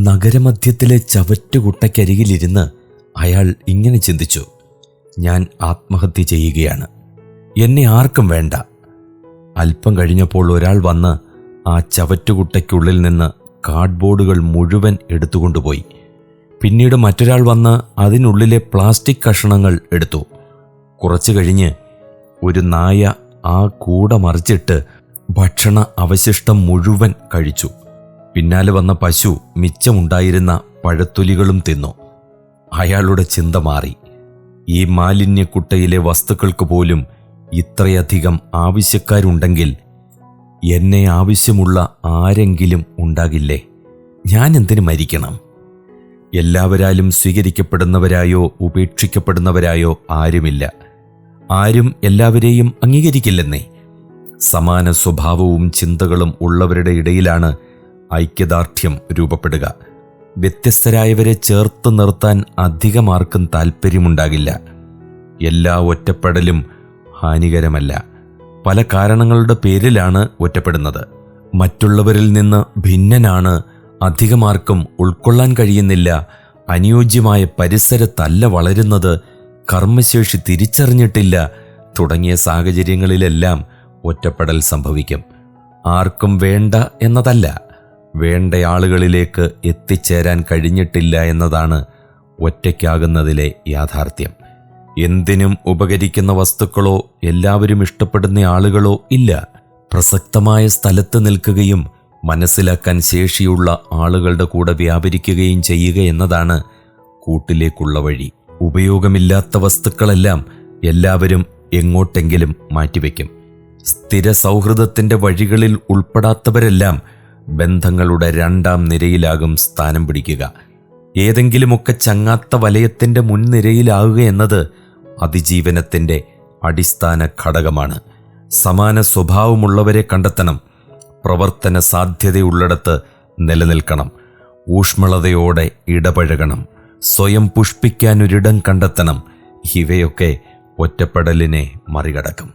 നഗരമധ്യത്തിലെ ചവറ്റുകുട്ടയ്ക്കരികിലിരുന്ന് അയാൾ ഇങ്ങനെ ചിന്തിച്ചു. ഞാൻ ആത്മഹത്യ ചെയ്യുകയാണ്. എന്നെ ആർക്കും വേണ്ട. അല്പം കഴിഞ്ഞപ്പോൾ ഒരാൾ വന്ന് ആ ചവറ്റുകുട്ടയ്ക്കുള്ളിൽ നിന്ന് കാർഡ്ബോർഡുകൾ മുഴുവൻ എടുത്തുകൊണ്ടുപോയി. പിന്നീട് മറ്റൊരാൾ വന്ന് അതിനുള്ളിലെ പ്ലാസ്റ്റിക് കഷണങ്ങൾ എടുത്തു. കുറച്ചു കഴിഞ്ഞ് ഒരു നായ ആ കൂട മറിച്ചിട്ട് ഭക്ഷണ അവശിഷ്ടം മുഴുവൻ കഴിച്ചു. പിന്നാലെ വന്ന പശു മിച്ചമുണ്ടായിരുന്ന പഴത്തൊലികളും തിന്നു. അയാളുടെ ചിന്ത മാറി. ഈ മാലിന്യക്കുട്ടയിലെ വസ്തുക്കൾക്ക് പോലും ഇത്രയധികം ആവശ്യക്കാരുണ്ടെങ്കിൽ എന്നെ ആവശ്യമുള്ള ആരെങ്കിലും ഉണ്ടാകില്ലേ? ഞാൻ എന്തിനു മരിക്കണം? എല്ലാവരാലും സ്വീകരിക്കപ്പെടുന്നവരായോ ഉപേക്ഷിക്കപ്പെടുന്നവരായോ ആരുമില്ല. ആരും എല്ലാവരെയും അംഗീകരിക്കില്ലെന്നേ. സമാന സ്വഭാവവും ചിന്തകളും ഉള്ളവരുടെ ഇടയിലാണ് ഐക്യദാർഢ്യം രൂപപ്പെടുക. വ്യത്യസ്തരായവരെ ചേർത്ത് നിർത്താൻ അധികമാർക്കും താൽപ്പര്യമുണ്ടാകില്ല. എല്ലാ ഒറ്റപ്പെടലും ഹാനികരമല്ല. പല കാരണങ്ങളുടെ പേരിലാണ് ഒറ്റപ്പെടുന്നത്. മറ്റുള്ളവരിൽ നിന്ന് ഭിന്നനാണ്, അധികമാർക്കും ഉൾക്കൊള്ളാൻ കഴിയുന്നില്ല, അനുയോജ്യമായ പരിസരത്തല്ല വളരുന്നത്, കർമ്മശേഷി തിരിച്ചറിഞ്ഞിട്ടില്ല തുടങ്ങിയ സാഹചര്യങ്ങളിലെല്ലാം ഒറ്റപ്പെടൽ സംഭവിക്കും. ആർക്കും വേണ്ട എന്നതല്ല, വേണ്ട ആളുകളിലേക്ക് എത്തിച്ചേരാൻ കഴിഞ്ഞിട്ടില്ല എന്നതാണ് ഒറ്റയ്ക്കാകുന്നതിലെ യാഥാർത്ഥ്യം. എന്തിനും ഉപകരിക്കുന്ന വസ്തുക്കളോ എല്ലാവരും ഇഷ്ടപ്പെടുന്ന ആളുകളോ ഇല്ല. പ്രസക്തമായ സ്ഥലത്ത് നിൽക്കുകയും മനസ്സിലാക്കാൻ ശേഷിയുള്ള ആളുകളുടെ കൂടെ വ്യാപരിക്കുകയും ചെയ്യുക എന്നതാണ് കൂട്ടിലേക്കുള്ള വഴി. ഉപയോഗമില്ലാത്ത വസ്തുക്കളെല്ലാം എല്ലാവരും എങ്ങോട്ടെങ്കിലും മാറ്റിവെക്കും. സ്ഥിര സൗഹൃദത്തിൻ്റെ വഴികളിൽ ഉൾപ്പെടാത്തവരെല്ലാം ബന്ധങ്ങളുടെ രണ്ടാം നിരയിലാകും സ്ഥാനം പിടിക്കുക. ഏതെങ്കിലുമൊക്കെ ചങ്ങാത്ത വലയത്തിൻ്റെ മുൻനിരയിലാകുക എന്നത് അതിജീവനത്തിൻ്റെ അടിസ്ഥാന ഘടകമാണ്. സമാന സ്വഭാവമുള്ളവരെ കണ്ടെത്തണം. പ്രവർത്തന സാധ്യതയുള്ളിടത്ത് നിലനിൽക്കണം. ഊഷ്മളതയോടെ ഇടപഴകണം. സ്വയം പുഷ്പിക്കാനൊരിടം കണ്ടെത്തണം. ഇവയൊക്കെ ഒറ്റപ്പെടലിനെ മറികടക്കും.